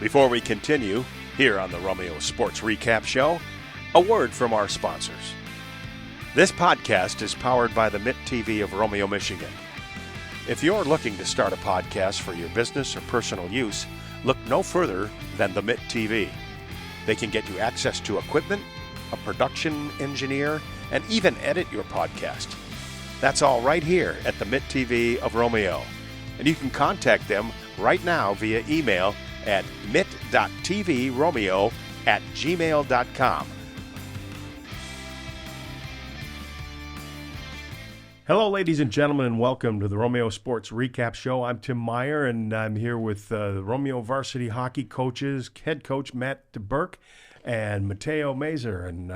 Before we continue, here on the Romeo Sports Recap Show, a word from our sponsors. This podcast is powered by the Mitt TV of Romeo, Michigan. If you're looking to start a podcast for your business or personal use, look no further than the Mitt TV. They can get you access to equipment, a production engineer, and even edit your podcast. That's all right here at the Mitt TV of Romeo. And you can contact them right now via email at mitt.tvromeo@gmail.com. Hello, ladies and gentlemen, and welcome to the Romeo Sports Recap Show. I'm Tim Meyer, and I'm here with the Romeo Varsity hockey coaches, head coach Matt Burke and Mateo Mazer. And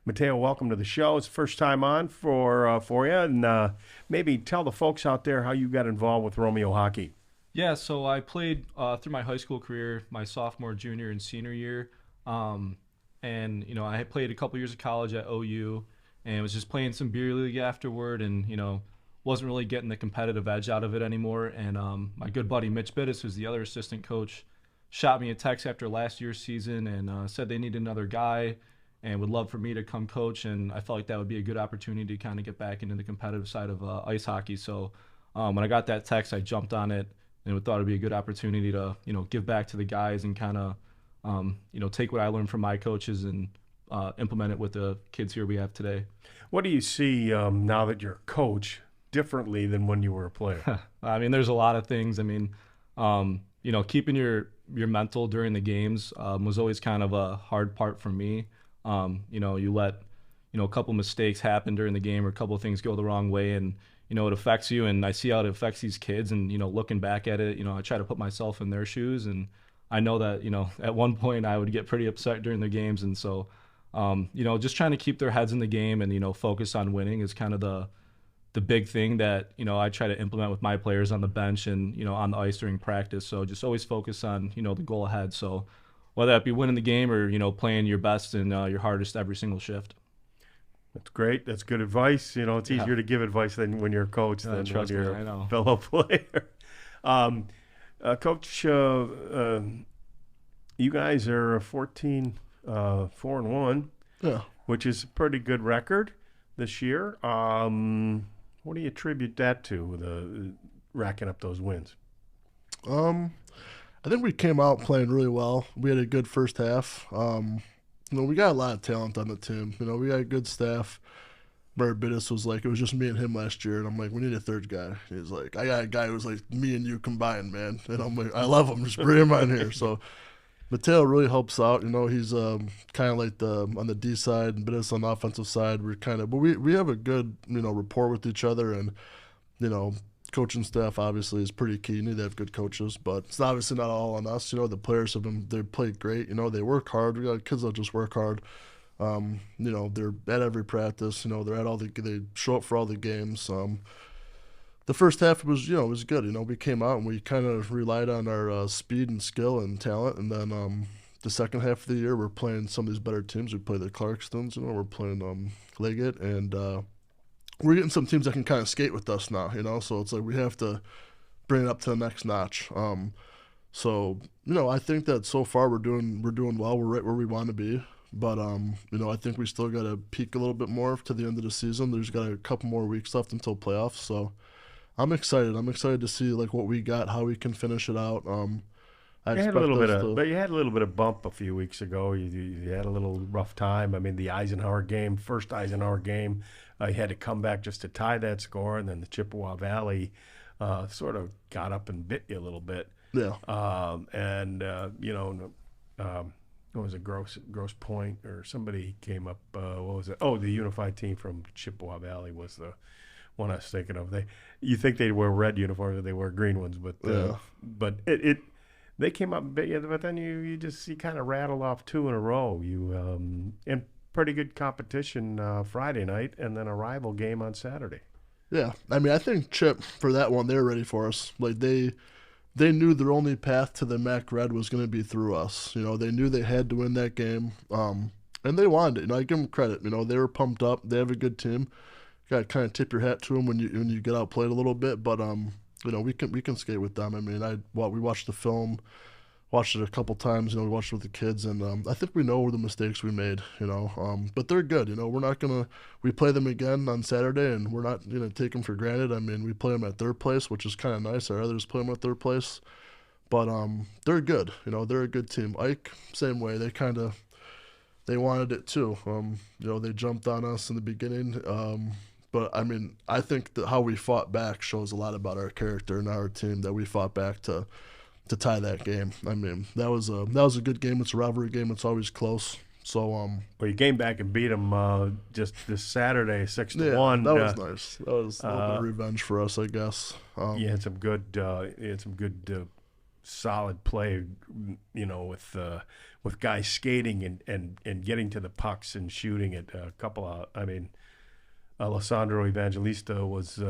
Mateo, welcome to the show. It's the first time on for you, and maybe tell the folks out there how you got involved with Romeo hockey. Yeah, so I played through my high school career, my sophomore, junior, and senior year. I had played a couple years of college at OU and was just playing some beer league afterward and, wasn't really getting the competitive edge out of it anymore. And my good buddy Mitch, who's the other assistant coach, shot me a text after last year's season and said they needed another guy and would love for me to come coach. And I felt like that would be a good opportunity to kind of get back into the competitive side of ice hockey. So when I got that text, I jumped on it. And we thought it'd be a good opportunity to, give back to the guys and kind of, take what I learned from my coaches and implement it with the kids here we have today. What do you see now that you're a coach differently than when you were a player? I mean, there's a lot of things. I mean, keeping your mental during the games was always kind of a hard part for me. You let, a couple mistakes happen during the game or a couple of things go the wrong way and, it affects you, and I see how it affects these kids. And, looking back at it, I try to put myself in their shoes. And I know that, at one point I would get pretty upset during the games. And so, just trying to keep their heads in the game and, focus on winning is kind of the big thing that, I try to implement with my players on the bench and, on the ice during practice. So just always focus on, the goal ahead. So whether that be winning the game or, playing your best and your hardest every single shift. That's great. That's good advice. It's easier to give advice than when you're a coach than when you're a fellow player. Coach, you guys are 14-4-1, which is a pretty good record this year. What do you attribute that to, the racking up those wins? I think we came out playing really well. We had a good first half. We got a lot of talent on the team. We got a good staff. Bittis was like, it was just me and him last year, and I'm like, we need a third guy. He's like, I got a guy who's like me and you combined, man. And I'm like, I love him. Just bring him on here. So Mateo really helps out. He's kind of like on the D side and Bittis on the offensive side. But we have a good rapport with each other, and coaching staff obviously is pretty key. You need to have good coaches, but it's obviously not all on us. The players they played great. They work hard. We got kids that just work hard. They're at every practice. They're at they show up for all the games. The first half was good. We came out and we kind of relied on our speed and skill and talent, and then the second half of the year we're playing some of these better teams. We play the Clarkstons. We're playing Liggett and. We're getting some teams that can kind of skate with us now, so it's like we have to bring it up to the next notch. I think that so far we're doing well. We're right where we want to be, but I think we still got to peak a little bit more to the end of the season. There's got a couple more weeks left until playoffs, so I'm excited. I'm excited to see like what we got, how we can finish it out. You had a little bit of bump a few weeks ago. You had a little rough time. I mean, the first Eisenhower game, you had to come back just to tie that score, and then the Chippewa Valley sort of got up and bit you a little bit. Yeah. What was it, Gross Point, or somebody came up? What was it? Oh, the unified team from Chippewa Valley was the one I was thinking of. You think they wear red uniforms or they wear green ones, but they came up and bit you, but then you kind of rattled off two in a row. In pretty good competition Friday night, and then a rival game on Saturday. Yeah, I mean, I think Chip, for that one, they were ready for us. Like, they knew their only path to the MAC Red was going to be through us. They knew they had to win that game, and they wanted it. I give them credit. They were pumped up. They have a good team. Got to kind of tip your hat to them when you get outplayed a little bit, but we can skate with them. I mean, we watched the film watched it a couple times. We watched it with the kids, and I think we know the mistakes we made. But they're good. We're not gonna. We play them again on Saturday, and we're not gonna take them for granted. I mean, we play them at third place, which is kind of nice. I'd rather just play them at third place. But they're good. They're a good team. Ike, same way. They wanted it too. They jumped on us in the beginning. But I mean, I think that how we fought back shows a lot about our character and our team, that we fought back to tie that game. I mean, that was a good game. It's a rivalry game. It's always close. So well, you came back and beat them just this Saturday, 6-1. That was nice. That was a little bit of revenge for us, I guess. You had some good, solid play, with guys skating and getting to the pucks and shooting it. A couple of, I mean, Alessandro Evangelista was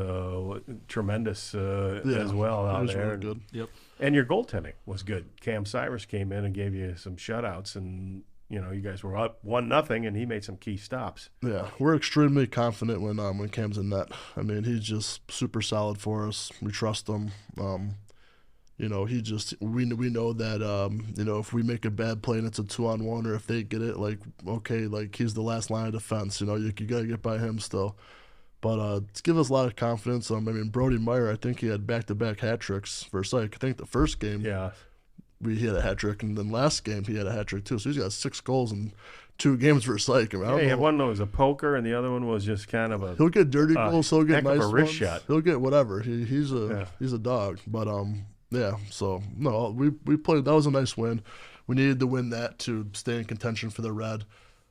tremendous as well out there. Really good. Yep. And your goaltending was good. Cam Cyrus came in and gave you some shutouts, and you guys were up 1-0, and he made some key stops. Yeah, we're extremely confident when Cam's in net. I mean, he's just super solid for us. We trust him. We know that if we make a bad play and it's a 2-on-1, or if they get it, he's the last line of defense. You gotta get by him still. But it's given us a lot of confidence. I mean, Brody Meyer, I think he had back-to-back hat tricks for Psych. I think the first game, he had a hat trick, and then last game he had a hat trick too. So he's got 6 goals in 2 games for Psych. I mean, he had one that was a poker, and the other one was just kind of a. He'll get dirty goals. He'll get nice of a wrist ones. shot. He'll get whatever. He's a dog. But yeah. So no, we played. That was a nice win. We needed to win that to stay in contention for the Red.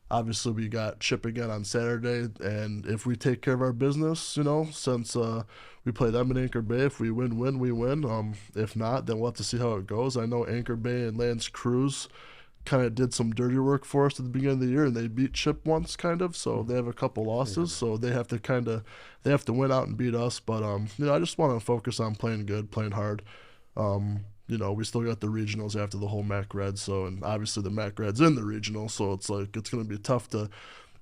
Obviously, we got Chip again on Saturday, and if we take care of our business, since we play them in Anchor Bay, if we win, we win. If not, then we'll have to see how it goes. I know Anchor Bay and Lance Cruz kind of did some dirty work for us at the beginning of the year, and they beat Chip once, kind of. So they have a couple losses, so they have to win out and beat us. But I just want to focus on playing good, playing hard. We still got the regionals after the whole MAC Red, and obviously the MAC Red's in the regional, so it's going to be tough to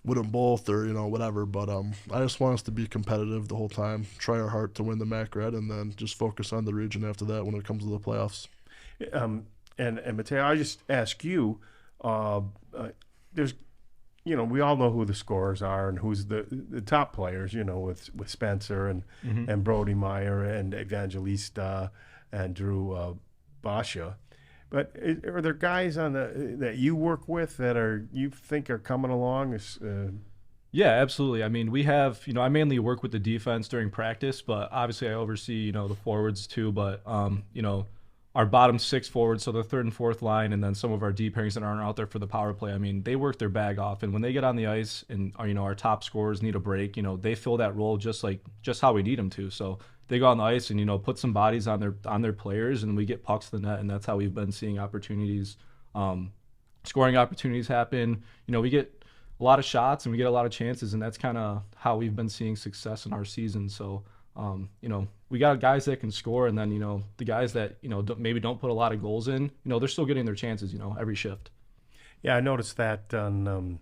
win them both or, whatever. But I just want us to be competitive the whole time, try our heart to win the MAC Red, and then just focus on the region after that when it comes to the playoffs. And Mateo, I just ask you, there's, we all know who the scorers are and who's the top players, with Spencer and Brody Meyer and Evangelista and Drew Basha. But are there guys that you work with that you think are coming along? Yeah, absolutely. I mean, we have, I mainly work with the defense during practice, but obviously I oversee, the forwards too. But, our bottom 6 forwards, so the third and fourth line, and then some of our D pairings that aren't out there for the power play, I mean, they work their bag off. And when they get on the ice and, our top scorers need a break, they fill that role just how we need them to. So they go on the ice and, put some bodies on their players, and we get pucks to the net, and that's how we've been seeing opportunities, scoring opportunities happen. We get a lot of shots and we get a lot of chances, and that's kind of how we've been seeing success in our season. So, we got guys that can score, and then, the guys that, maybe don't put a lot of goals in, they're still getting their chances, every shift. Yeah, I noticed that on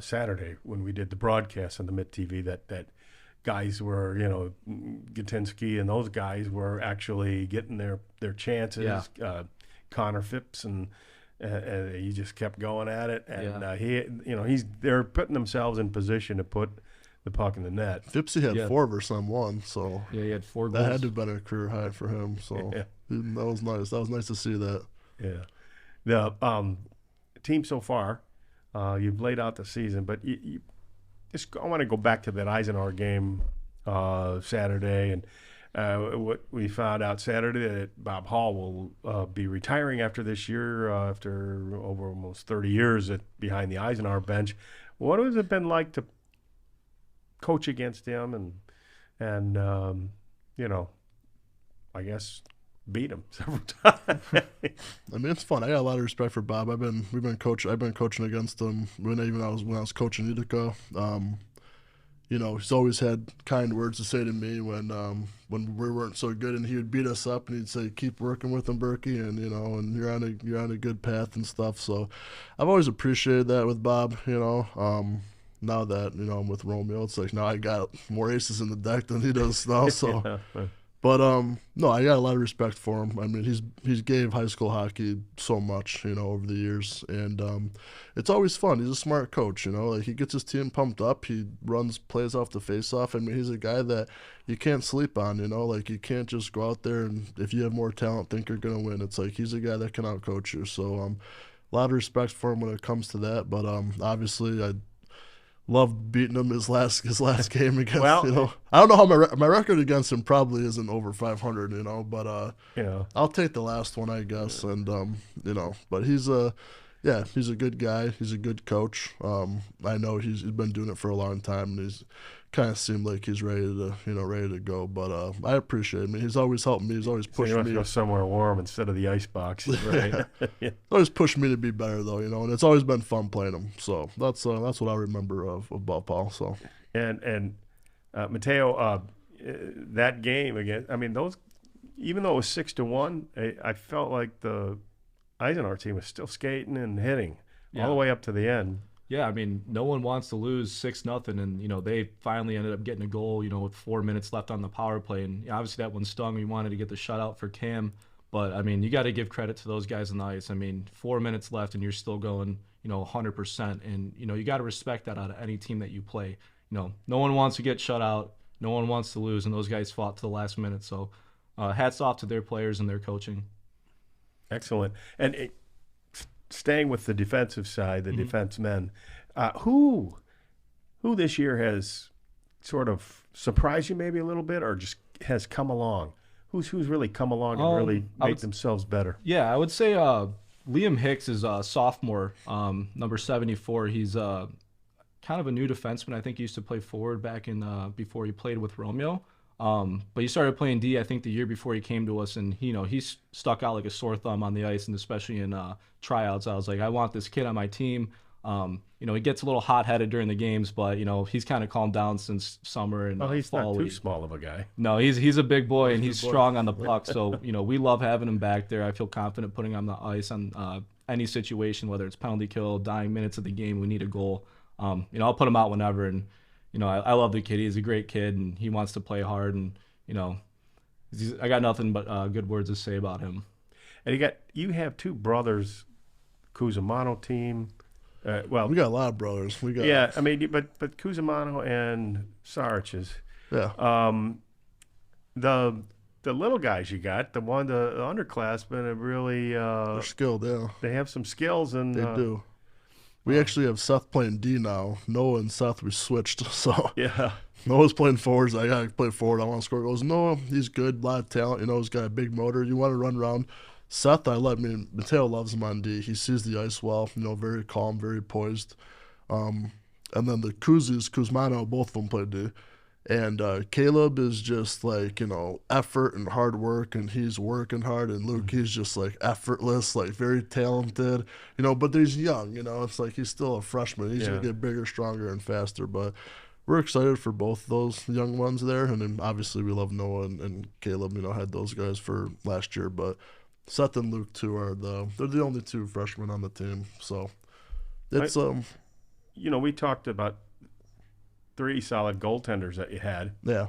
Saturday when we did the broadcast on the Mitt TV that guys were, Gatinsky and those guys were actually getting their chances. Yeah. Connor Phipps and he just kept going at it, and they're putting themselves in position to put the puck in the net. Phipsy had 4 versus one, so he had 4 goals. That had to have been a career high for him. So that was nice. That was nice to see that. Yeah, the team so far, you've laid out the season, but you I want to go back to that Eisenhower game Saturday, and what we found out Saturday that Bob Hall will be retiring after this year, after over almost 30 years behind the Eisenhower bench. What has it been like to coach against him and I guess beat him several times? I mean, it's fun. I got a lot of respect for Bob. I've been coaching against him when I was coaching Utica. He's always had kind words to say to me when we weren't so good, and he would beat us up and he'd say, "Keep working with him, Berkey, and and you're on a good path and stuff." So I've always appreciated that with Bob. Now that I'm with Romeo, it's like now I got more aces in the deck than he does now. So But no, I got a lot of respect for him. I mean, he's gave high school hockey so much, over the years, and it's always fun. He's a smart coach, like he gets his team pumped up. He runs plays off the face-off. I mean, he's a guy that you can't sleep on, like you can't just go out there and if you have more talent, think you're gonna win. It's like he's a guy that can outcoach you. So a lot of respect for him when it comes to that. But obviously, I loved beating him his last game against. Well, I don't know how my record against him probably isn't over 500. But I'll take the last one, I guess. And but he's he's a good guy. He's a good coach. I know he's been doing it for a long time, and he's kind of seemed like he's ready to go. But I appreciate him. He's always helped me. He's always pushed you have me to go somewhere warm instead of the ice box, right? Yeah. Always pushed me to be better, though, and it's always been fun playing him. So that's what I remember about Paul. So and Mateo, that game again. I mean, those, even though it was 6-1, I felt like the Eisenhower team was still skating and hitting all the way up to the end. Yeah, I mean, no one wants to lose 6-0, and they finally ended up getting a goal, with 4 minutes left on the power play, and obviously that one stung. We wanted to get the shutout for Cam, but I mean, you got to give credit to those guys on the ice. I mean, 4 minutes left, and you're still going, 100%, and you got to respect that out of any team that you play. No one wants to get shut out, no one wants to lose, and those guys fought to the last minute. So, hats off to their players and their coaching. Excellent. And staying with the defensive side, the defense men, who this year has sort of surprised you maybe a little bit, or just has come along? Who's really come along and really made themselves better? Yeah, I would say Liam Hicks is a sophomore, number 74. He's kind of a new defenseman. I think he used to play forward back in before he played with Romeo. But he started playing D, I think, the year before he came to us, and he's stuck out like a sore thumb on the ice, and especially in tryouts. I was like, I want this kid on my team. He gets a little hot-headed during the games, but he's kind of calmed down since summer and he's fall. not too small of a guy. No, he's a big boy, and he's strong on the puck. So we love having him back there. I feel confident putting him on the ice on any situation, whether it's penalty kill, dying minutes of the game, we need a goal. I'll put him out whenever, and I love the kid. He's a great kid, and he wants to play hard. And I got nothing but good words to say about him. And you have two brothers, Cusimano team. We got a lot of brothers. I mean, but Cusimano and Sarich. The little guys you got, the underclassmen have really they're skilled. Yeah, they have some skills, and they do. We actually have Seth playing D now. Noah and Seth, we switched. So yeah, Noah's playing forwards. I got to play forward. I want to score goals. Noah, he's good, a lot of talent. He's got a big motor. You want to run around. Seth, Mateo loves him on D. He sees the ice well, very calm, very poised. And then the Kuzmano, both of them play D. And Caleb is just like, effort and hard work, and he's working hard. And Luke, he's just like effortless, like very talented, but he's young, it's like he's still a freshman. He's going to get bigger, stronger, and faster. But we're excited for both those young ones there. And then obviously we love Noah and Caleb, had those guys for last year. But Seth and Luke, too, they're the only two freshmen on the team. So it's, we talked about 3 solid goaltenders that you had. Yeah.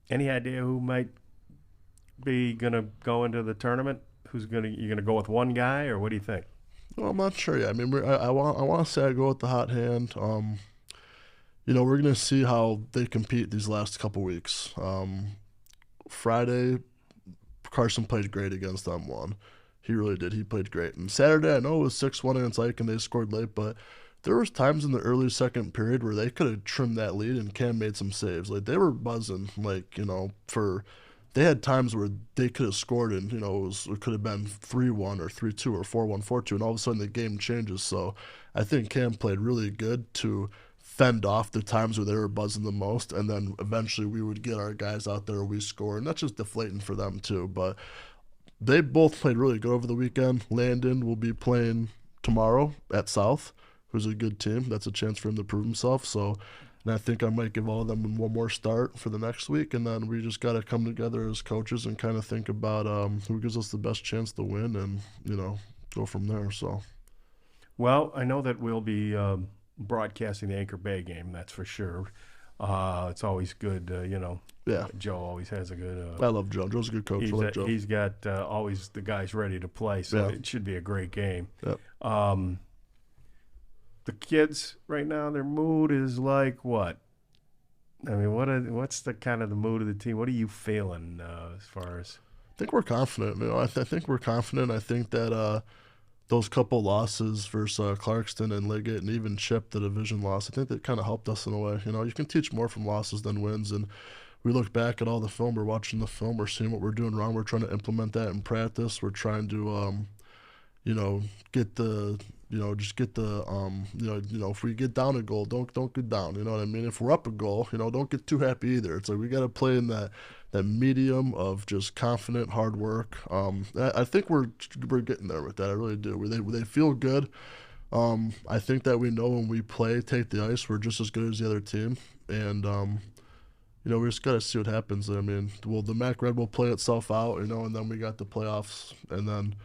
Any idea who might be gonna go into the tournament? You gonna go with one guy, or what do you think? Well, I'm not sure yet. I mean, I want to say I go with the hot hand. We're gonna see how they compete these last couple weeks. Friday, Carson played great against them. He really did. He played great. And Saturday, I know it was 6-1 against Ike, and they scored late, but there was times in the early second period where they could have trimmed that lead, and Cam made some saves. Like, they were buzzing, they had times where they could have scored, and, it could have been 3-1 or 3-2 or 4-1, 4-2, and all of a sudden the game changes. So I think Cam played really good to fend off the times where they were buzzing the most, and then eventually we would get our guys out there, we score, and that's just deflating for them too. But they both played really good over the weekend. Landon will be playing tomorrow at South, who's a good team. That's a chance for him to prove himself. So, and I think I might give all of them one more start for the next week, and then we just got to come together as coaches and kind of think about who gives us the best chance to win, and go from there. So, well, I know that we'll be broadcasting the Anchor Bay game, that's for sure. It's always good, Yeah, Joe always has a good. I love Joe. Joe's a good coach. I like Joe. He's got always the guys ready to play, so Yeah. it should be a great game. Yep. The kids right now, their mood is like what? I mean, what's the kind of the mood of the team? What are you feeling as far as? I think we're confident. I think we're confident. I think that those couple losses versus Clarkston and Liggett and even Chip, the division loss, I think that kind of helped us in a way. You can teach more from losses than wins, and we look back at all the film. We're watching the film. We're seeing what we're doing wrong. We're trying to implement that in practice. We're trying to, get the. If we get down a goal, don't get down. You know what I mean? If we're up a goal, don't get too happy either. It's like we got to play in that medium of just confident, hard work. I think we're getting there with that. I really do. They feel good. I think that we know when we take the ice, we're just as good as the other team. And, we just got to see what happens. I mean, the MAC Red will play itself out, and then we got the playoffs, and then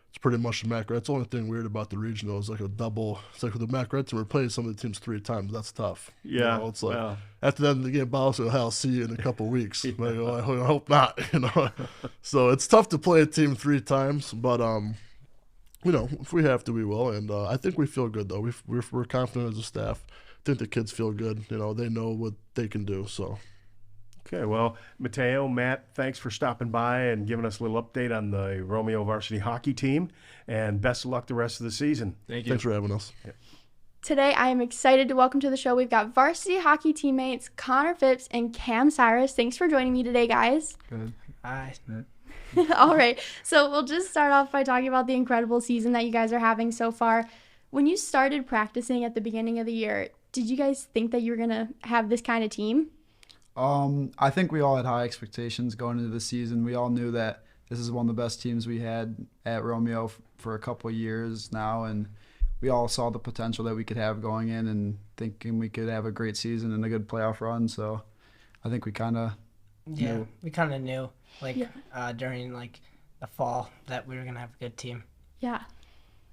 it's pretty much the MAC Red. That's the only thing weird about the regional is like a double. It's like with the MAC Red team, we're playing some of the teams 3 times. That's tough. Yeah. It's like after that, the game balls, so I'll see you in a couple of weeks. Yeah. I hope not. So it's tough to play a team 3 times, but if we have to, we will. And I think we feel good though. We're confident as a staff. I think the kids feel good. They know what they can do. So. Okay, well, Mateo, Matt, thanks for stopping by and giving us a little update on the Romeo Varsity hockey team, and best of luck the rest of the season. Thank you. Thanks for having us. Yeah. Today, I am excited to welcome to the show. We've got varsity hockey teammates Connor Phipps and Cam Cyrus. Thanks for joining me today, guys. Good. Hi. All right, so we'll just start off by talking about the incredible season that you guys are having so far. When you started practicing at the beginning of the year, did you guys think that you were going to have this kind of team? I think we all had high expectations going into the season. We all knew that this is one of the best teams we had at Romeo for a couple of years now, and we all saw the potential that we could have going in and thinking we could have a great season and a good playoff run. So I think we kind of knew. We kind of knew, during the fall that we were going to have a good team. Yeah.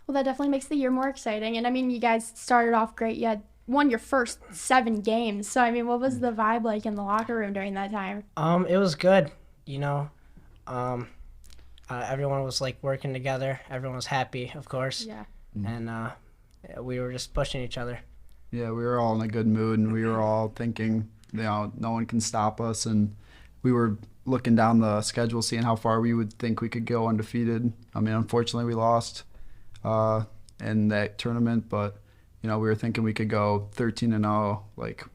Well, that definitely makes the year more exciting. And, I mean, you guys started off great. You had won your first 7 games. So, I mean, what was the vibe like in the locker room during that time? It was good, everyone was working together. Everyone was happy, of course. Yeah. And we were just pushing each other. Yeah, we were all in a good mood, and we were all thinking, no one can stop us. And we were looking down the schedule, seeing how far we would think we could go undefeated. I mean, unfortunately, we lost in that tournament, but we were thinking we could go 13-0,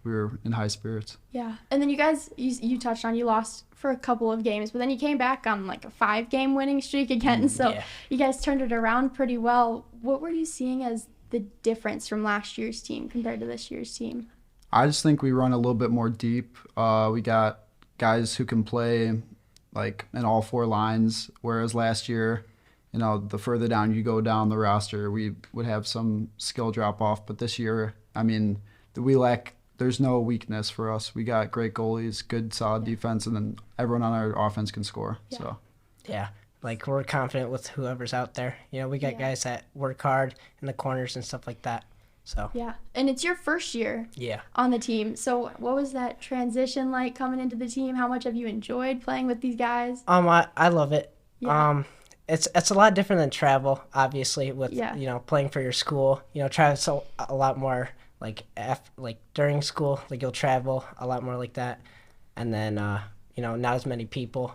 we were in high spirits. Yeah. And then you guys, you touched on, you lost for a couple of games, but then you came back on a 5-game winning streak again. So You guys turned it around pretty well. What were you seeing as the difference from last year's team compared to this year's team? I just think we run a little bit more deep. We got guys who can play in all 4 lines, whereas last year, the further down you go down the roster, we would have some skill drop off. But this year, I mean, there's no weakness for us. We got great goalies, good solid defense, and then everyone on our offense can score. Yeah. So. Yeah, we're confident with whoever's out there. We got guys that work hard in the corners and stuff like that. So. Yeah, and it's your first year on the team. So what was that transition like coming into the team? How much have you enjoyed playing with these guys? I love it. Yeah. It's a lot different than travel, obviously, with playing for your school. Travel a lot more during school, you'll travel a lot more like that, and then not as many people.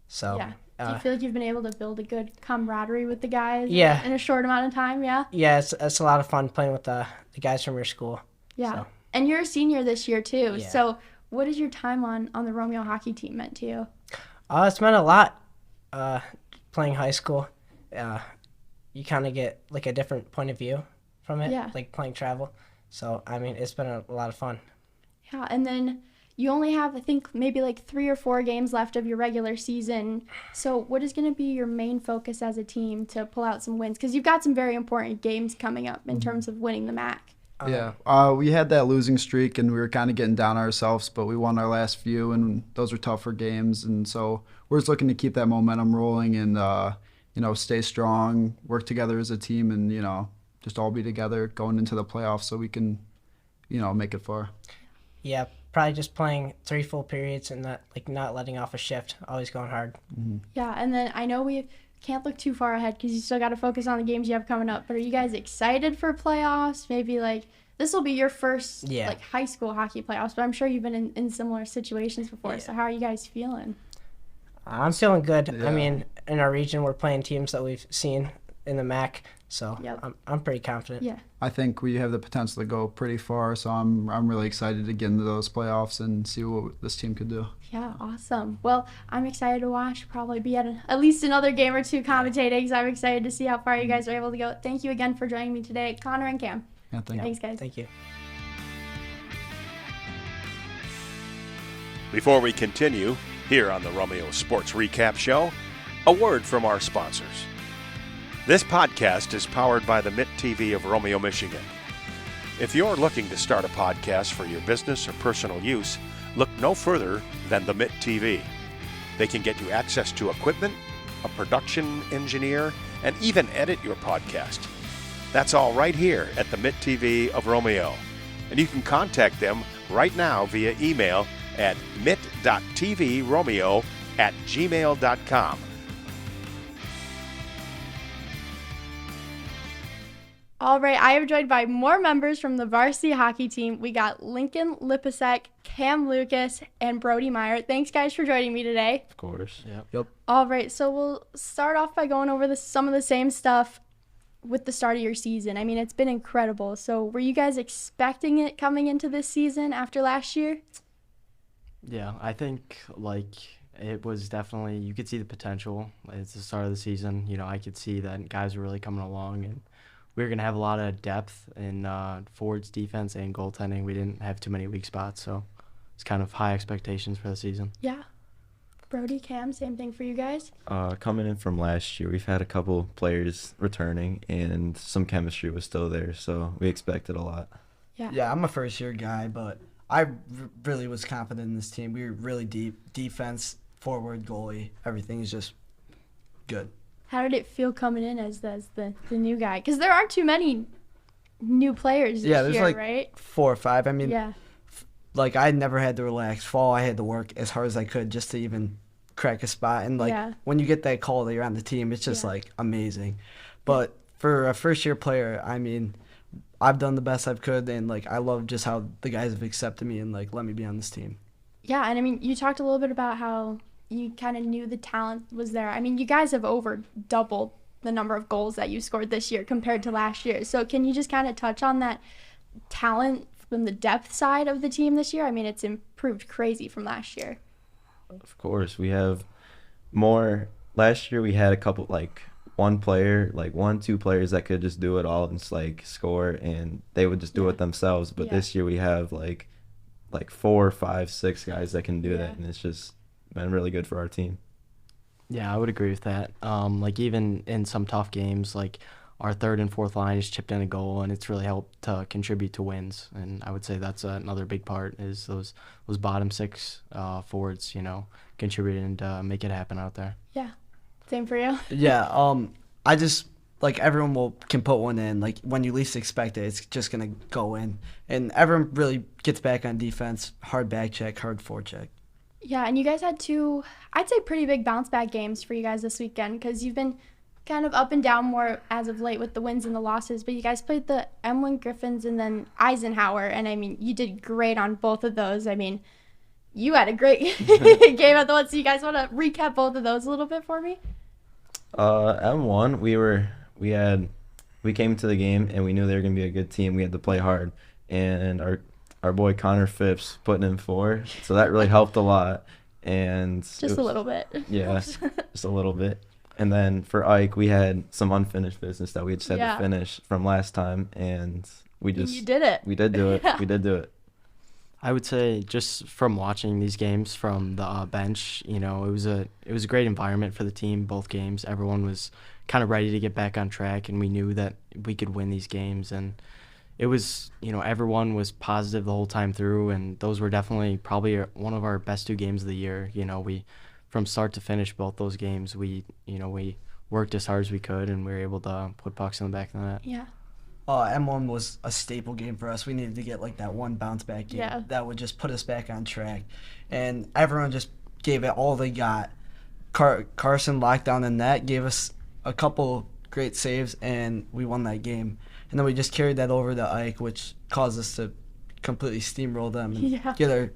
So yeah. Do you feel like you've been able to build a good camaraderie with the guys? Yeah. In a short amount of time, yeah? Yeah, it's a lot of fun playing with the guys from your school. Yeah. So. And you're a senior this year, too. Yeah. So what has your time on the Romeo hockey team meant to you? It's meant a lot. Playing high school, you kind of get a different point of view from it, playing travel. So, I mean, it's been a lot of fun. Yeah, and then you only have, I think, maybe 3 or 4 games left of your regular season. So what is going to be your main focus as a team to pull out some wins? Because you've got some very important games coming up in terms of winning the MAC. Yeah, we had that losing streak, and we were kind of getting down ourselves, but we won our last few, and those were tougher games. And so we're just looking to keep that momentum rolling and, stay strong, work together as a team, and, just all be together going into the playoffs so we can, make it far. Yeah, probably just playing 3 full periods and not letting off a shift, always going hard. Yeah, and then I know we can't look too far ahead because you still got to focus on the games you have coming up, but are you guys excited for playoffs? Maybe this will be your first high school hockey playoffs, but I'm sure you've been in similar situations before, so how are you guys feeling? I'm feeling good. Yeah. I mean, in our region, we're playing teams that we've seen in the MAC, so I'm pretty confident. Yeah, I think we have the potential to go pretty far, so I'm really excited to get into those playoffs and see what this team could do. Yeah, awesome. Well, I'm excited to watch. Probably be at least another game or two commentating, so I'm excited to see how far you guys are able to go. Thank you again for joining me today, Connor and Cam. Yeah, thanks, guys. Thank you. Before we continue, here on the Romeo Sports Recap Show, a word from our sponsors. This podcast is powered by the Mitt TV of Romeo, Michigan. If you're looking to start a podcast for your business or personal use, look no further than the Mitt TV. They can get you access to equipment, a production engineer, and even edit your podcast. That's all right here at the Mitt TV of Romeo. And you can contact them right now via email at mitt.tvromeo@gmail.com. All right, I am joined by more members from the varsity hockey team. We got Lincoln Lipasek, Cam Lucas, and Brody Meyer. Thanks, guys, for joining me today. Of course. Yep. All right, so we'll start off by going over some of the same stuff with the start of your season. I mean, it's been incredible. So were you guys expecting it coming into this season after last year? Yeah, I think it was definitely, you could see the potential. It's the start of the season. I could see that guys were really coming along, and we were going to have a lot of depth in forwards, defense, and goaltending. We didn't have too many weak spots, so it's kind of high expectations for the season. Yeah. Brody, Cam, same thing for you guys? Coming in from last year, we've had a couple players returning, and some chemistry was still there, so we expected a lot. Yeah, I'm a first-year guy, but I really was confident in this team. We were really deep. Defense, forward, goalie, everything is just good. How did it feel coming in as the new guy? Because there aren't too many new players this there's year, right? 4 or 5. I mean, yeah. I never had to relax. Fall, I had to work as hard as I could just to even crack a spot. And, when you get that call that you're on the team, it's just, amazing. But for a first-year player, I mean, I've done the best I could, and, I love just how the guys have accepted me and, let me be on this team. Yeah, and, I mean, you talked a little bit about how you kind of knew the talent was there. I mean, you guys have over doubled the number of goals that you scored this year compared to last year. So can you just kind of touch on that talent from the depth side of the team this year? I mean, it's improved crazy from last year. Of course, we have more. Last year we had a couple, one player, 2 players that could just do it all and just score, and they would just do it themselves. But this year we have 4, 5, 6 guys that can do that, and it's just been really good for our team. Yeah, I would agree with that. Even in some tough games, our third and fourth line has chipped in a goal, and it's really helped to contribute to wins. And I would say that's another big part is those bottom 6 forwards, contributing to make it happen out there. Yeah. Same for you? Yeah, I just, everyone can put one in. When you least expect it, it's just going to go in. And everyone really gets back on defense, hard back check, hard forecheck. Yeah, and you guys had 2, I'd say, pretty big bounce-back games for you guys this weekend because you've been kind of up and down more as of late with the wins and the losses, but you guys played the Emlyn Griffins and then Eisenhower, and, I mean, you did great on both of those. I mean, you had a great game at the one, so you guys want to recap both of those a little bit for me? M1, we came to the game, and we knew they were going to be a good team. We had to play hard, and our boy Connor Phipps putting in 4, so that really helped a lot. And just a little bit. Yeah, just a little bit. And then for Ike, we had some unfinished business that we just had to finish from last time, and you did it. We did do it. We did do it. I would say just from watching these games from the bench, it was a great environment for the team. Both games, everyone was kind of ready to get back on track, and we knew that we could win these games. And it was, everyone was positive the whole time through, and those were definitely probably one of our best 2 games of the year. We, from start to finish, both those games, we worked as hard as we could, and we were able to put pucks in the back of the net. Yeah. M1 was a staple game for us. We needed to get like that one bounce back game that would just put us back on track. And everyone just gave it all they got. Carson locked down the net, gave us a couple great saves, and we won that game. And then we just carried that over to Ike, which caused us to completely steamroll them and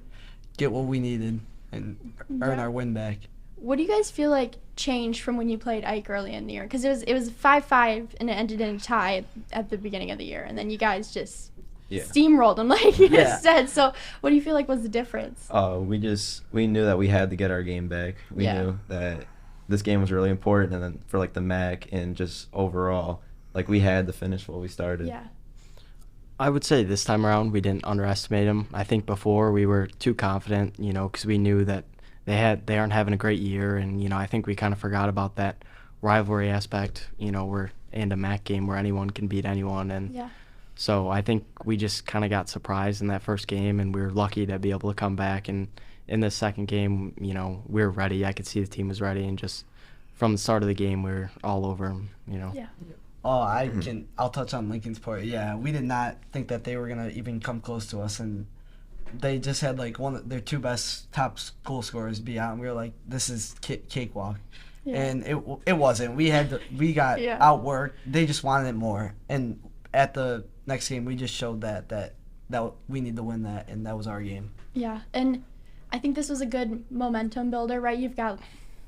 get what we needed and earn our win back. What do you guys feel like changed from when you played Ike early in the year? Because it was 5-5 and it ended in a tie at the beginning of the year, and then you guys just steamrolled them like you said. So what do you feel like was the difference? We knew that we had to get our game back. We knew that this game was really important, and then for like the MAC and just overall, like we had to finish what we started. Yeah. I would say this time around we didn't underestimate them. I think before we were too confident, because we knew that they aren't having a great year, and I think we kind of forgot about that rivalry aspect, where and a MAC game where anyone can beat anyone, and so I think we just kind of got surprised in that first game, and we were lucky to be able to come back. And in the second game, we were ready. I could see the team was ready, and just from the start of the game, we were all over them. Yeah. Oh, I'll touch on Lincoln's part. Yeah, we did not think that they were gonna even come close to us, and they just had like one of their two best top goal scorers be out, and we were like, this is cakewalk. Yeah. And it wasn't. We got outworked. They just wanted it more. And at the next game, we just showed that we need to win that, and that was our game. Yeah, and I think this was a good momentum builder, right? You've got a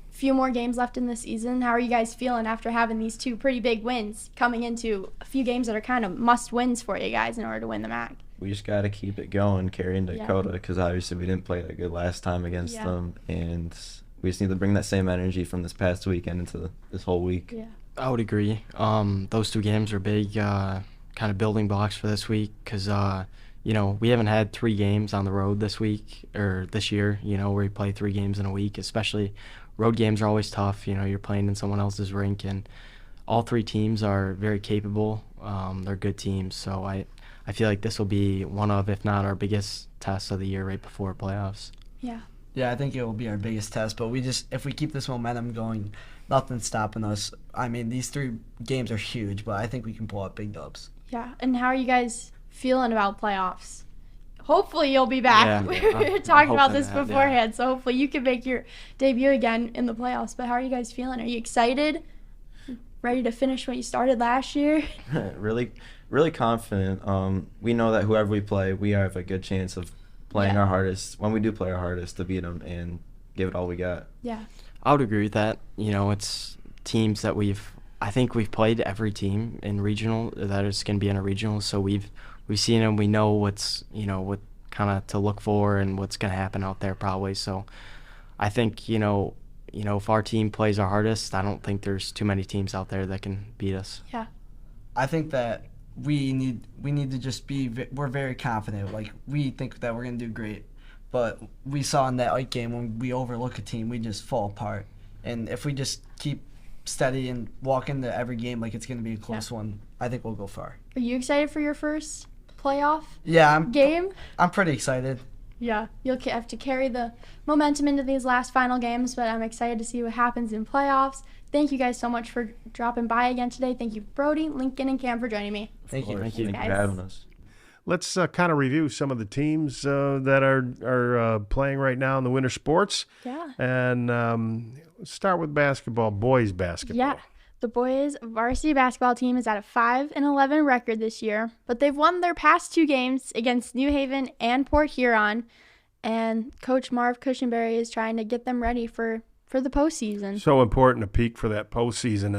few more games left in the season. How are you guys feeling after having these two pretty big wins coming into a few games that are kind of must-wins for you guys in order to win the MAC? We just got to keep it going, carrying Dakota, because obviously we didn't play that good last time against them, and we just need to bring that same energy from this past weekend into this whole week. Yeah, I would agree. Those two games are big kind of building blocks for this week, because we haven't had 3 games on the road this week or this year, where we play 3 games in a week. Especially road games are always tough. You're playing in someone else's rink, and all 3 teams are very capable. They're good teams, so I feel like this will be one of, if not our biggest test of the year right before playoffs. Yeah. Yeah, I think it will be our biggest test, but if we keep this momentum going, nothing's stopping us. I mean, these 3 games are huge, but I think we can pull out big dubs. Yeah, and how are you guys feeling about playoffs? Hopefully you'll be back. Yeah, we were talking about this beforehand, so hopefully you can make your debut again in the playoffs. But how are you guys feeling? Are you excited? Ready to finish what you started last year? Really confident. We know that whoever we play, we have a good chance of playing our hardest, when we do play our hardest, to beat them and give it all we got. Yeah. I would agree with that. It's teams that I think we've played every team in regional that is going to be in a regional, so we've seen them. We know what's, what kind of to look for and what's going to happen out there probably. So I think, if our team plays our hardest, I don't think there's too many teams out there that can beat us. Yeah. I think that we need to just we're very confident. Like, we think that we're going to do great. But we saw in that Ike game, when we overlook a team, we just fall apart. And if we just keep steady and walk into every game like it's going to be a close one, I think we'll go far. Are you excited for your first playoff game? I'm pretty excited. Yeah, you'll have to carry the momentum into these last final games, but I'm excited to see what happens in playoffs. Thank you guys so much for dropping by again today. Thank you, Brody, Lincoln, and Cam for joining me. Thank you. Thank you for having us. Let's kind of review some of the teams that are playing right now in the winter sports. Yeah. And let's start with basketball, boys basketball. Yeah. The boys varsity basketball team is at a 5-11 record this year, but they've won their past 2 games against New Haven and Port Huron, and Coach Marv Cushenberry is trying to get them ready for the postseason. So important to peak for that postseason,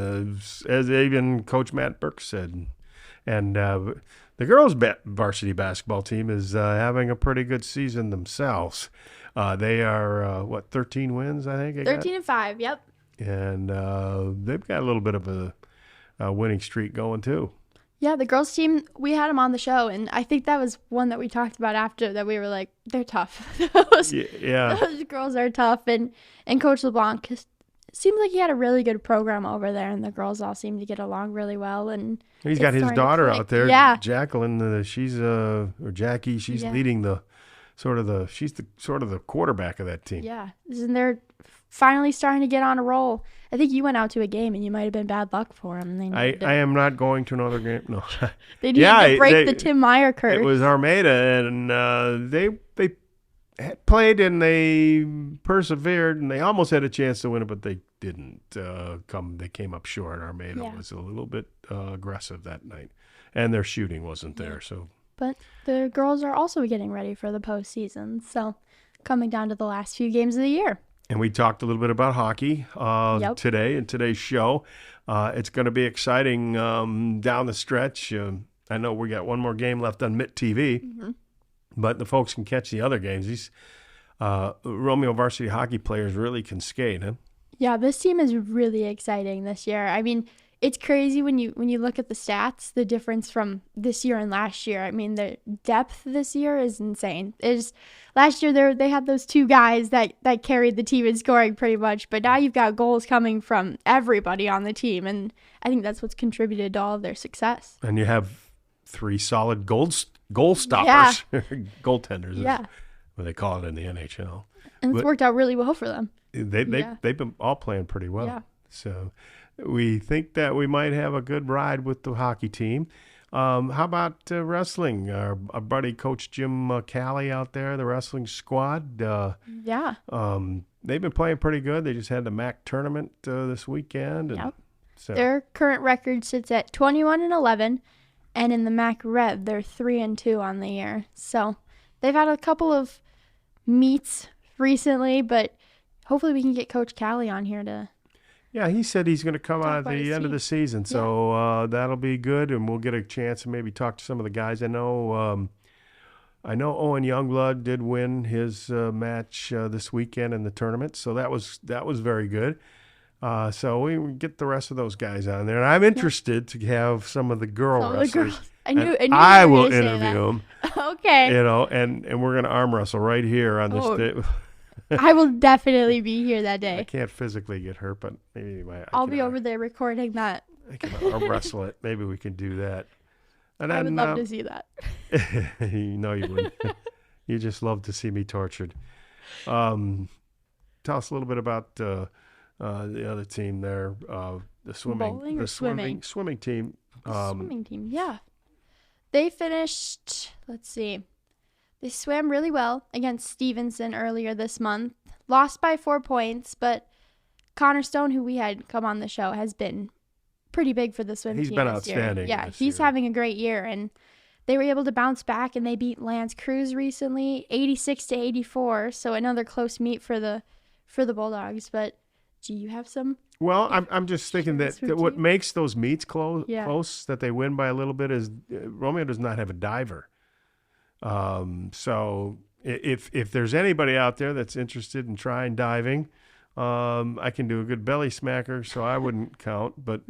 as even Coach Matt Burke said. And the girls' varsity basketball team is having a pretty good season themselves. They are, 13 wins, I think? 13-5, yep. And they've got a little bit of a winning streak going, too. Yeah, the girls' team, we had them on the show, and I think that was one that we talked about after, that we were like, they're tough. Those girls are tough. And Coach LeBlanc seemed like he had a really good program over there, and the girls all seemed to get along really well. And he's got his daughter out there, Jacqueline. She's or Jackie. She's leading she's the quarterback of that team. Yeah, and they're finally starting to get on a roll. I think you went out to a game and you might have been bad luck for them. I am not going to another game. No. They needed to break the Tim Meyer curse. It was Armada, and they played and they persevered, and they almost had a chance to win it, but they didn't They came up short. Armada was a little bit aggressive that night, and their shooting wasn't there. So, but the girls are also getting ready for the postseason. So, coming down to the last few games of the year. And we talked a little bit about hockey today in today's show. It's going to be exciting down the stretch. I know we got one more game left on Mitt TV, but the folks can catch the other games. These Romeo varsity hockey players really can skate, huh? Yeah, this team is really exciting this year. I mean, it's crazy when you look at the stats, the difference from this year and last year. I mean, the depth this year is insane. Last year they had those two guys that carried the team in scoring pretty much, but now you've got goals coming from everybody on the team, and I think that's what's contributed to all of their success. And you have 3 solid goal stoppers, goaltenders, is what they call it in the NHL. And it's worked out really well for them. They've been all playing pretty well. Yeah. So we think that we might have a good ride with the hockey team. How about wrestling? Our buddy Coach Jim Callie out there, the wrestling squad. They've been playing pretty good. They just had the MAC tournament this weekend. And so their current record sits at 21-11, and in the MAC Red, they're 3-2 on the year. So they've had a couple of meets recently, but hopefully we can get Coach Callie on here to. Yeah, he said he's going to come out at the end of the season, so that'll be good, and we'll get a chance to maybe talk to some of the guys. I know Owen Youngblood did win his match this weekend in the tournament, so that was very good. So we get the rest of those guys on there, and I'm interested to have some of the girl wrestlers. I will interview them. Okay. And we're going to arm wrestle right here on this day. I will definitely be here that day. I can't physically get hurt, but maybe I'll be over there recording that. I can arm wrestle it. Maybe we can do that. And then, I would love to see that. No, you wouldn't. You just love to see me tortured. Tell us a little bit about the other team there, the swimming, swimming team. Swimming team, yeah. They finished. Let's see. They swam really well against Stevenson earlier this month. Lost by 4 points, but Connor Stone, who we had come on the show, has been pretty big for the swim team. He's been outstanding. Yeah, he's having a great year, and they were able to bounce back, and they beat Lance Cruz recently, 86-84. So another close meet for the Bulldogs. But do you have some? Well, I'm just thinking that what makes those meets close, that they win by a little bit, is Romeo does not have a diver. So if there's anybody out there that's interested in trying diving, I can do a good belly smacker, so I wouldn't count. But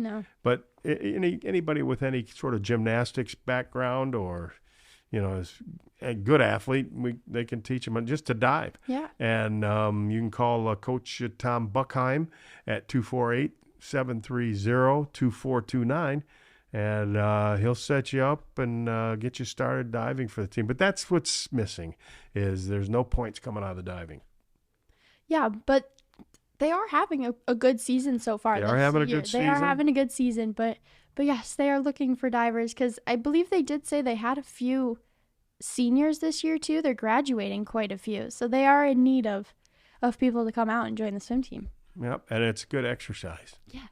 anybody with any sort of gymnastics background or is a good athlete, they can teach them just to dive. Yeah. And you can call Coach Tom Buckheim at 248-730-2429. And he'll set you up and get you started diving for the team. But that's what's missing, is there's no points coming out of the diving. Yeah, but they are having a good season so far. They are having a good season. But yes, they are looking for divers, because I believe they did say they had a few seniors this year too. They're graduating quite a few. So they are in need of people to come out and join the swim team. Yep, and it's good exercise. Yeah,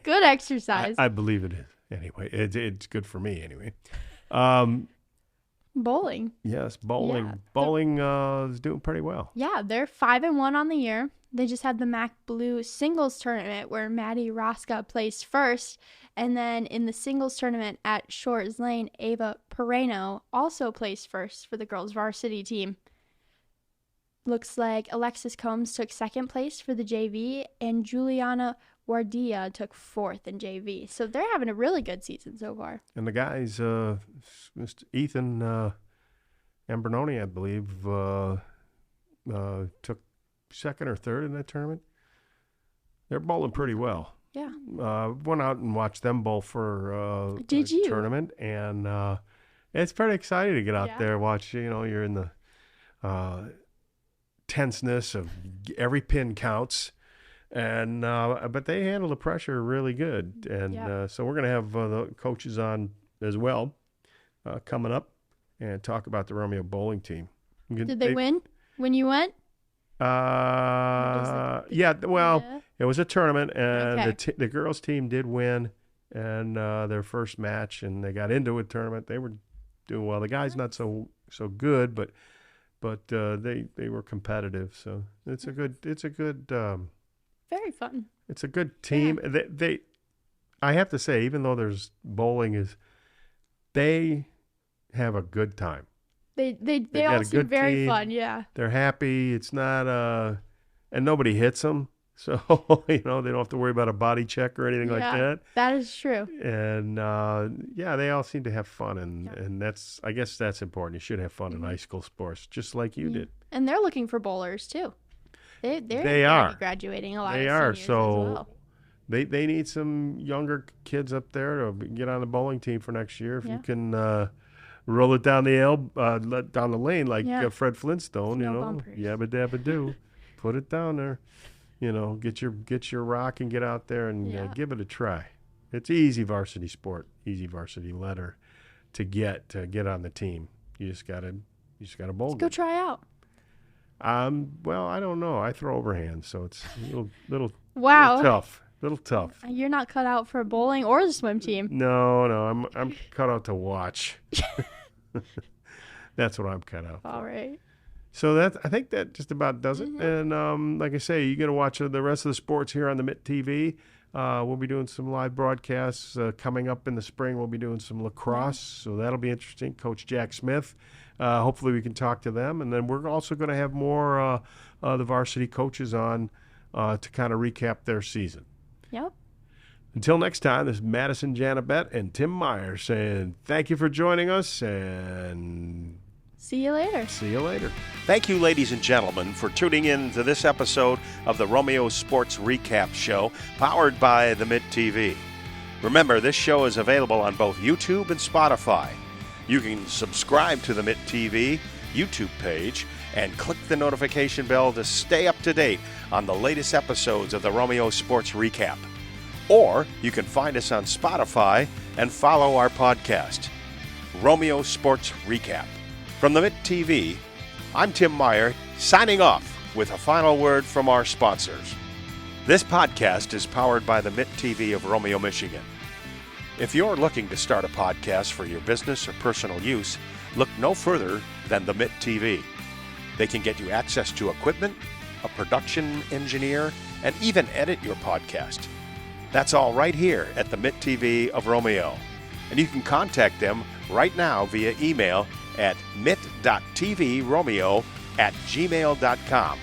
good exercise. I believe it is. Anyway, it's good for me anyway. Bowling. Yes, bowling. Yeah, bowling is doing pretty well. Yeah, they're 5-1 on the year. They just had the MAC Blue singles tournament where Maddie Rosca placed first. And then in the singles tournament at Shores Lane, Ava Pereno also placed first for the girls varsity team. Looks like Alexis Combs took second place for the JV, and Juliana Wardia took fourth in JV. So they're having a really good season so far. And the guys, Mr. Ethan Ambrononi, I believe, took second or third in that tournament. They're bowling pretty well. Yeah. Went out and watched them bowl for Did you? tournament, and it's pretty exciting to get out there, watch. You're in the tenseness of every pin counts. And but they handle the pressure really good, and so we're going to have the coaches on as well coming up and talk about the Romeo bowling team. Did they win when you went? Yeah. Well, it was a tournament, and the girls' team did win, and their first match, and they got into a tournament. They were doing well. The guys not so good, but they were competitive. So it's a good. Very fun. It's a good team. Yeah. I have to say, even though there's bowling, they have a good time. They all seem very fun. Yeah. They're happy. It's not and nobody hits them, so they don't have to worry about a body check or anything like that. That is true. And they all seem to have fun, and I guess that's important. You should have fun in high school sports, just like you did. And they're looking for bowlers too. They are graduating a lot. They of are seniors so. As well. They need some younger kids up there to get on the bowling team for next year. If you can roll it down the down the lane like Fred Flintstone, bumpers. Yabba dabba do, put it down there. Get your rock and get out there and give it a try. It's easy varsity sport, easy varsity letter to get on the team. You just gotta bowl. Let's go try out. Well, I don't know. I throw overhand, so it's a little little tough. You're not cut out for bowling or the swim team. No, I'm cut out to watch. That's what I'm cut out for. All right. So I think that just about does it. And like I say, you're gonna watch the rest of the sports here on the Mitt TV. We'll be doing some live broadcasts coming up in the spring. We'll be doing some lacrosse, so that'll be interesting. Coach Jack Smith. Hopefully we can talk to them. And then we're also going to have more the varsity coaches on to kind of recap their season. Yep. Until next time, this is Madison Janabet and Tim Meyer saying thank you for joining us, and see you later. See you later. Thank you, ladies and gentlemen, for tuning in to this episode of the Romeo Sports Recap Show, powered by the Mitt TV. Remember, this show is available on both YouTube and Spotify. You can subscribe to the Mitt TV YouTube page and click the notification bell to stay up to date on the latest episodes of the Romeo Sports Recap. Or you can find us on Spotify and follow our podcast, Romeo Sports Recap. From the Mitt TV, I'm Tim Meyer, signing off with a final word from our sponsors. This podcast is powered by the Mitt TV of Romeo, Michigan. If you're looking to start a podcast for your business or personal use, look no further than the Mitt TV. They can get you access to equipment, a production engineer, and even edit your podcast. That's all right here at the Mitt TV of Romeo. And you can contact them right now via email at mitt.tvromeo@gmail.com.